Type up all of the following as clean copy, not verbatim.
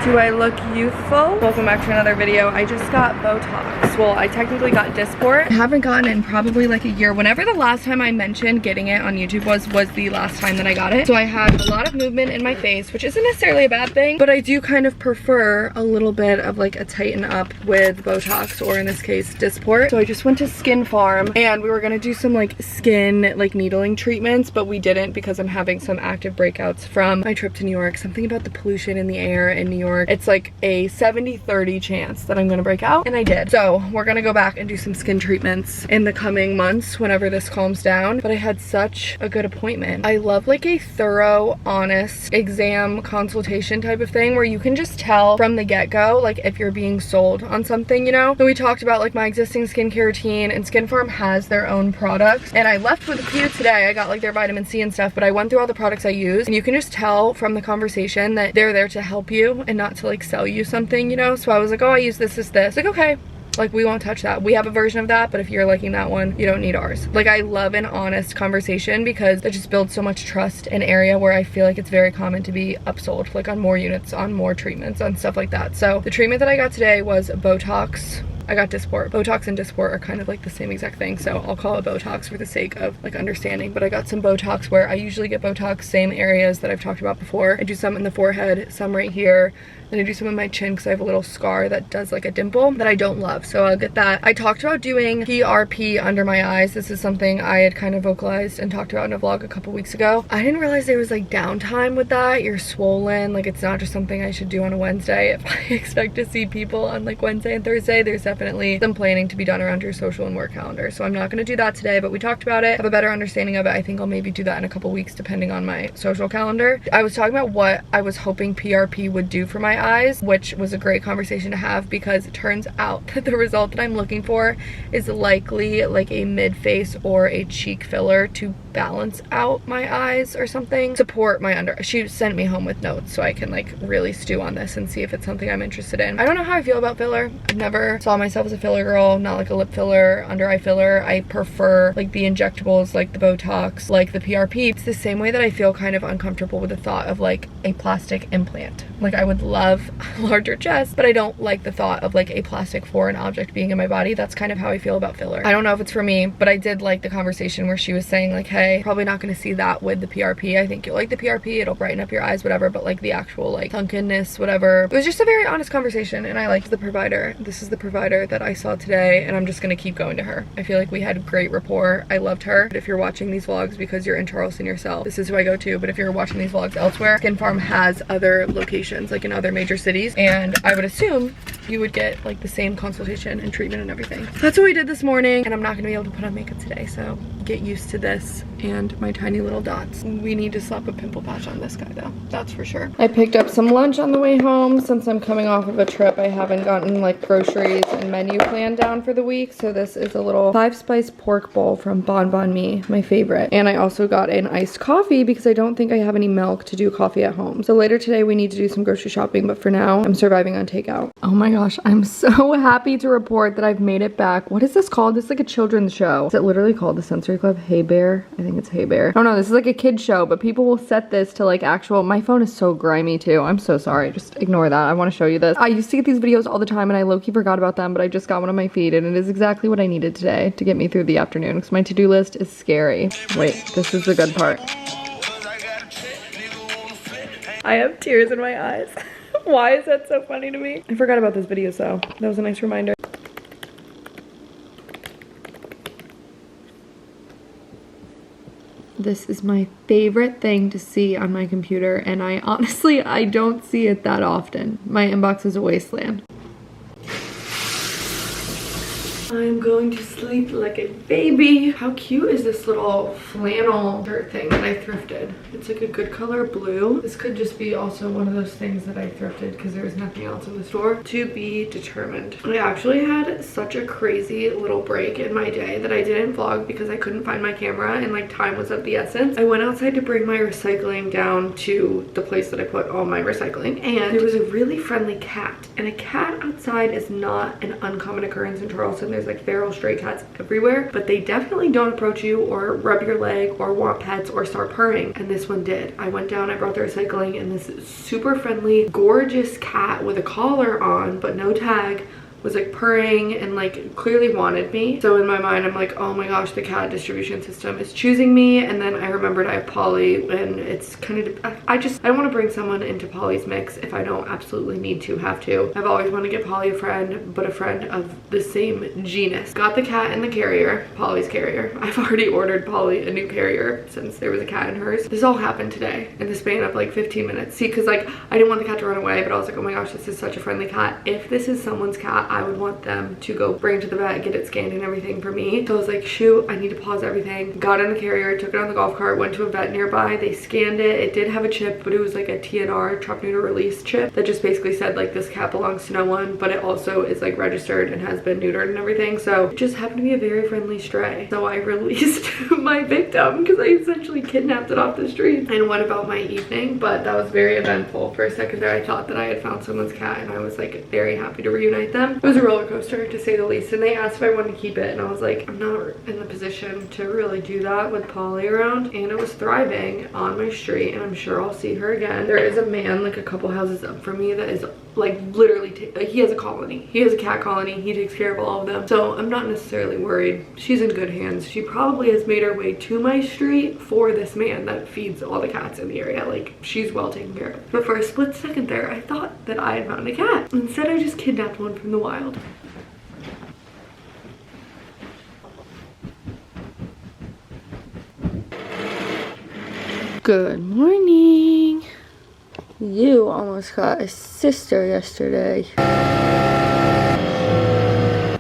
Do I look youthful? Welcome back to another video. I just got Botox. Well, I technically got Dysport. I haven't gotten it in probably like a year. Whenever the last time I mentioned getting it on YouTube was the last time that I got it. So I had a lot of movement in my face, which isn't necessarily a bad thing, but I do kind of prefer a little bit of like a tighten up with Botox, or in this case, Dysport. So I just went to Skin Pharm and we were gonna do some like skin like needling treatments, but we didn't because I'm having some active breakouts from my trip to New York. Something about the pollution in the air in New York. It's like a 70-30 chance that I'm gonna break out, and I did. So we're gonna go back and do some skin treatments in the coming months whenever this calms down. But I had such a good appointment. I love like a thorough, honest exam consultation type of thing where you can just tell from the get-go like if you're being sold on something, you know? So we talked about like my existing skincare routine, and Skin Pharm has their own products, and I left with a few today. I got like their vitamin C and stuff, but I went through all the products I use, and you can just tell from the conversation that they're there to help you and not to like sell you something, you know? So I was like, oh, I use this. Like, okay, like we won't touch that. We have a version of that, but if you're liking that one, you don't need ours. Like, I love an honest conversation because it just builds so much trust in an area where I feel like it's very common to be upsold, like on more units, on more treatments, on stuff like that. So the treatment that I got today was Botox. I got Dysport. Botox and Dysport are kind of like the same exact thing, so I'll call it Botox for the sake of like understanding. But I got some Botox where I usually get Botox, same areas that I've talked about before. I do some in the forehead, some right here. Then I do some in my chin because I have a little scar that does like a dimple that I don't love, so I'll get that. I talked about doing PRP under my eyes. This is something I had kind of vocalized and talked about in a vlog a couple weeks ago. I didn't realize there was like downtime with that. You're swollen, like it's not just something I should do on a Wednesday. If I expect to see people on like Wednesday and Thursday, there's definitely some planning to be done around your social and work calendar. So I'm not gonna do that today, but we talked about it, have a better understanding of it. I think I'll maybe do that in a couple weeks depending on my social calendar. I was talking about what I was hoping PRP would do for my eyes, which was a great conversation to have because it turns out that the result that I'm looking for is likely like a mid-face or a cheek filler to balance out my eyes or something, support my under. She sent me home with notes so I can like really stew on this and see if it's something I'm interested in. I don't know how I feel about filler. I've never saw myself as a filler girl, not like a lip filler, under eye filler. I prefer like the injectables, like the Botox, like the PRP. It's the same way that I feel kind of uncomfortable with the thought of like a plastic implant. Like I would love a larger chest, but I don't like the thought of like a plastic foreign object being in my body. That's kind of how I feel about filler. I don't know if it's for me, but I did like the conversation where she was saying like, hey, probably not going to see that with the PRP. I think you'll like the PRP, it'll brighten up your eyes, whatever, but like the actual like sunkenness, whatever. It was just a very honest conversation, and I liked the provider. This is the provider that I saw today, and I'm just going to keep going to her. I feel like we had great rapport. I loved her. But if you're watching these vlogs because you're in Charleston yourself, this is who I go to. But if you're watching these vlogs elsewhere, Skin Pharm has other locations, like in other major cities, and I would assume you would get like the same consultation and treatment and everything. That's what we did this morning, and I'm not gonna be able to put on makeup today, so get used to this and my tiny little dots. We need to slap a pimple patch on this guy though, that's for sure. I picked up some lunch on the way home. Since I'm coming off of a trip, I haven't gotten like groceries and menu plan down for the week, so this is a little 5-spice pork bowl from Bon Bon Me, my favorite. And I also got an iced coffee because I don't think I have any milk to do coffee at home. So later today we need to do some grocery shopping, but for now I'm surviving on takeout. Oh my gosh, I'm so happy to report that I've made it back. What is this called? This is like a children's show. Is it literally called the Sensory Club? Hey Bear? I think it's Hey Bear. I don't know, this is like a kid show, but people will set this to like actual, my phone is so grimy too. I'm so sorry, just ignore that. I want to show you this. I used to get these videos all the time and I low-key forgot about them, but I just got one on my feed and it is exactly what I needed today to get me through the afternoon because my to-do list is scary. Wait, this is the good part. I have tears in my eyes. Why is that so funny to me? I forgot about this video, so that was a nice reminder. This is my favorite thing to see on my computer, and I honestly don't see it that often. My inbox is a wasteland. I'm going to sleep like a baby. How cute is this little flannel shirt thing that I thrifted? It's like a good color blue. This could just be also one of those things that I thrifted because there was nothing else in the store. To be determined. I actually had such a crazy little break in my day that I didn't vlog because I couldn't find my camera and like time was of the essence. I went outside to bring my recycling down to the place that I put all my recycling, and there was a really friendly cat, and a cat outside is not an uncommon occurrence in Charleston. there's like feral stray cats everywhere, but they definitely don't approach you or rub your leg or want pets or start purring. And this one did. I went down, I brought the recycling, and this super friendly, gorgeous cat with a collar on but no tag was like purring and like clearly wanted me. So in my mind I'm like, oh my gosh, the cat distribution system is choosing me. And then I remembered I have Polly, and it's kind of, I don't want to bring someone into Polly's mix if I don't absolutely need to, have to. I've always wanted to get Polly a friend, but a friend of the same genus. Got the cat in the carrier, Polly's carrier. I've already ordered Polly a new carrier since there was a cat in hers. This all happened today in the span of like 15 minutes. See, because like I didn't want the cat to run away, but I was like, oh my gosh, this is such a friendly cat. If this is someone's cat, I would want them to go bring it to the vet, get it scanned and everything for me. So I was like, shoot, I need to pause everything. Got in the carrier, took it on the golf cart, went to a vet nearby. They scanned it. It did have a chip, but it was like a TNR, trap neuter release chip, that just basically said like this cat belongs to no one, but it also is like registered and has been neutered and everything. So it just happened to be a very friendly stray. So I released my victim because I essentially kidnapped it off the street and went about my evening. But that was very eventful. For a second there I thought that I had found someone's cat, and I was like very happy to reunite them. It was a roller coaster to say the least, and they asked if I wanted to keep it, and I was like, I'm not in the position to really do that with Polly around. And it was thriving on my street, and I'm sure I'll see her again. There is a man like a couple houses up from me that is like literally he has a colony. He has a cat colony. He takes care of all of them, so I'm not necessarily worried. She's in good hands. She probably has made her way to my street for this man that feeds all the cats in the area. Like, she's well taken care of. But for a split second there I thought that I had found a cat. Instead I just kidnapped one from the wild. Good morning. You almost got a sister yesterday.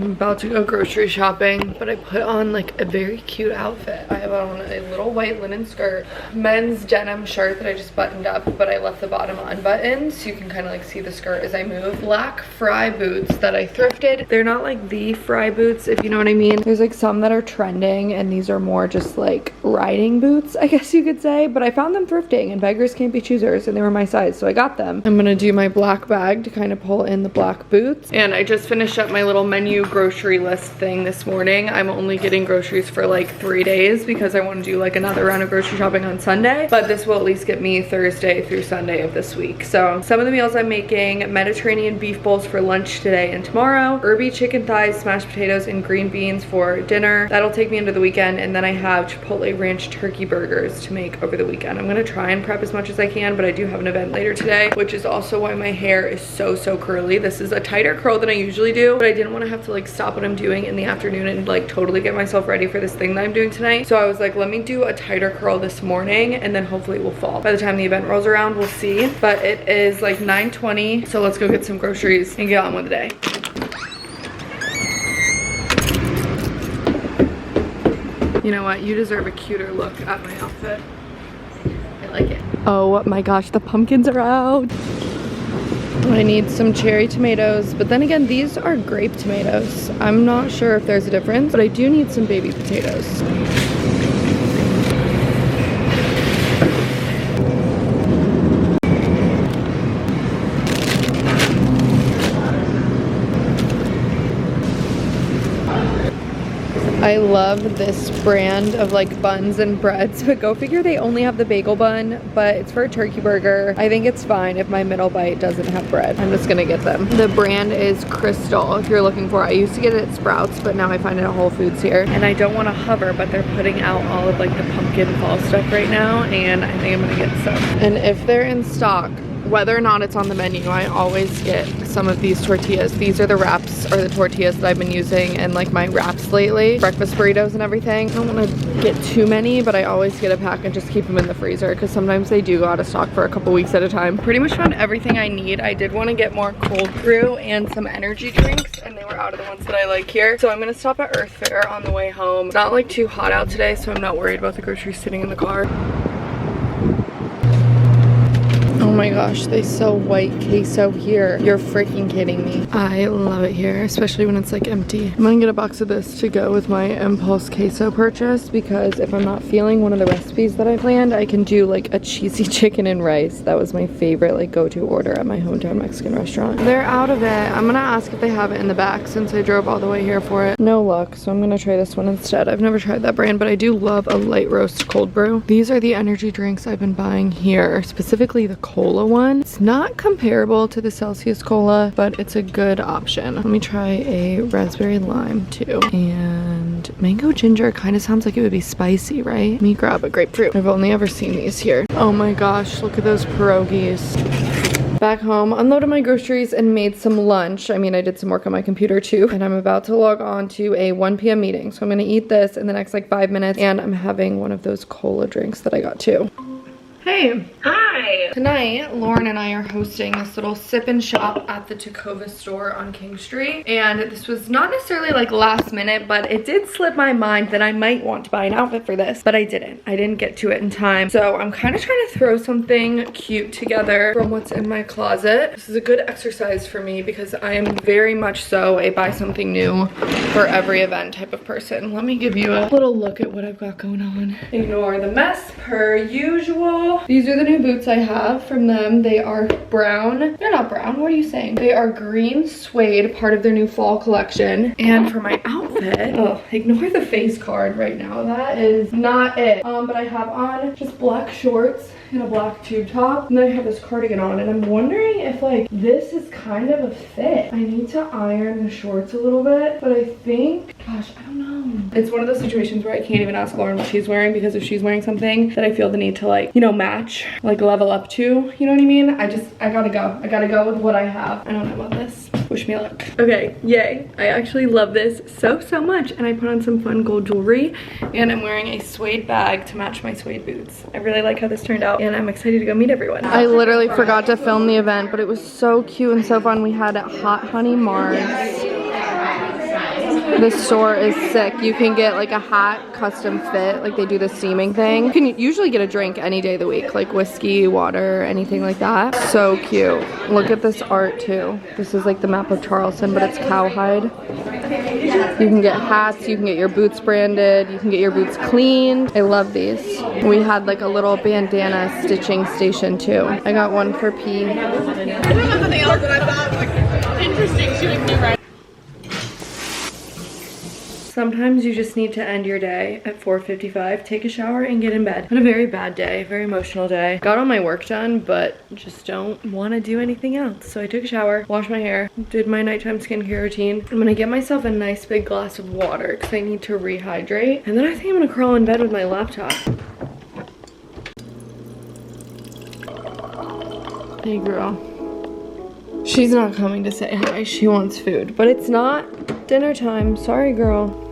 I'm about to go grocery shopping, but I put on like a very cute outfit. I have on a little white linen skirt, men's denim shirt that I just buttoned up, but I left the bottom unbuttoned so you can kind of like see the skirt as I move. Black Fry boots that I thrifted. They're not like the Fry boots, if you know what I mean. There's like some that are trending, and these are more just like riding boots, I guess you could say, but I found them thrifting, and beggars can't be choosers, and they were my size, so I got them. I'm gonna do my black bag to kind of pull in the black boots. And I just finished up my little menu grocery list thing this morning. I'm only getting groceries for like 3 days because I want to do like another round of grocery shopping on Sunday, but this will at least get me Thursday through Sunday of this week. So some of the meals I'm making: Mediterranean beef bowls for lunch today and tomorrow, herby chicken thighs, smashed potatoes, and green beans for dinner. That'll take me into the weekend. And then I have Chipotle ranch turkey burgers to make over the weekend. I'm gonna try and prep as much as I can, but I do have an event later today, which is also why my hair is so curly. This is a tighter curl than I usually do, but I didn't want to have to like stop what I'm doing in the afternoon and like totally get myself ready for this thing that I'm doing tonight. So I was like, let me do a tighter curl this morning, and then hopefully it will fall by the time the event rolls around. We'll see. But it is like 9:20, so let's go get some groceries and get on with the day. You know what? You deserve a cuter look at my outfit. I like it. Oh my gosh, the pumpkins are out. I need some cherry tomatoes, but then again, these are grape tomatoes. I'm not sure if there's a difference, but I do need some baby potatoes. I love this brand of like buns and breads, but go figure, they only have the bagel bun, but it's for a turkey burger. I think it's fine if my middle bite doesn't have bread. I'm just gonna get them. The brand is Crystal, if you're looking for it. I used to get it at Sprouts, but now I find it at Whole Foods here. And I don't want to hover, but they're putting out all of like the pumpkin fall stuff right now, and I think I'm gonna get some. And if they're in stock, whether or not it's on the menu, I always get some of these tortillas. These are the wraps, or the tortillas that I've been using in like my wraps lately. Breakfast burritos and everything. I don't want to get too many, but I always get a pack and just keep them in the freezer because sometimes they do go out of stock for a couple weeks at a time. Pretty much found everything I need. I did want to get more cold brew and some energy drinks, and they were out of the ones that I like here. So I'm going to stop at Earth Fare on the way home. It's not like too hot out today, so I'm not worried about the groceries sitting in the car. Oh my gosh, they sell white queso here. You're freaking kidding me. I love it here, especially when it's like empty. I'm gonna get a box of this to go with my impulse queso purchase, because if I'm not feeling one of the recipes that I planned, I can do like a cheesy chicken and rice. That was my favorite like go-to order at my hometown Mexican restaurant. They're out of it. I'm gonna ask if they have it in the back since I drove all the way here for it. No luck, so I'm gonna try this one instead. I've never tried that brand, but I do love a light roast cold brew. These are the energy drinks I've been buying here, specifically the cola one. It's not comparable to the Celsius cola, but it's a good option. Let me try a raspberry lime too. And mango ginger kind of sounds like it would be spicy, right? Let me grab a grapefruit. I've only ever seen these here. Oh my gosh, look at those pierogies. Back home, unloaded my groceries and made some lunch. I mean, I did some work on my computer too, and I'm about to log on to a 1 p.m. meeting. So I'm gonna eat this in the next like 5 minutes, and I'm having one of those cola drinks that I got too. Hey. Hi. Tonight, Lauren and I are hosting this little sip and shop at the Tacova store on King Street. And this was not necessarily like last minute, but it did slip my mind that I might want to buy an outfit for this, but I didn't. I didn't get to it in time. So I'm kind of trying to throw something cute together from what's in my closet. This is a good exercise for me because I am very much so a buy something new for every event type of person. Let me give you a little look at what I've got going on. Ignore the mess per usual. These are the new boots I have from them. They are brown. They're not brown. What are you saying? They are green suede, part of their new fall collection. And for my outfit, oh, ignore the face card right now. That is not it. But I have on just black shorts and a black tube top. And then I have this cardigan on. And I'm wondering if like this is kind of a fit. I need to iron the shorts a little bit. But I think, gosh, I don't know. It's one of those situations where I can't even ask Lauren what she's wearing, because if she's wearing something that I feel the need to like, you know, match, like level up to, you know what I mean? I gotta go. I gotta go with what I have. I don't know about this. Wish me luck. Okay, yay. I actually love this so much. And I put on some fun gold jewelry, and I'm wearing a suede bag to match my suede boots. I really like how this turned out, and I'm excited to go meet everyone. I literally forgot to film the event, but it was so cute and so fun. We had Hot Honey Mars. This store is sick. You can get like a hat custom fit, like they do the steaming thing. You can usually get a drink any day of the week, like whiskey, water, anything like that. So cute. Look at this art too. This is like the map of Charleston, but it's cowhide. You can get hats, you can get your boots branded, you can get your boots cleaned. I love these. We had like a little bandana stitching station too. I got one for P. I have something else that I thought was interesting shooting me right. Sometimes you just need to end your day at 4:55, take a shower, and get in bed. I had a very bad day, very emotional day. Got all my work done, but just don't want to do anything else. So I took a shower, washed my hair, did my nighttime skincare routine. I'm gonna get myself a nice big glass of water because I need to rehydrate. And then I think I'm gonna crawl in bed with my laptop. Hey girl. She's not coming to say hi, she wants food. But it's not dinner time, sorry girl.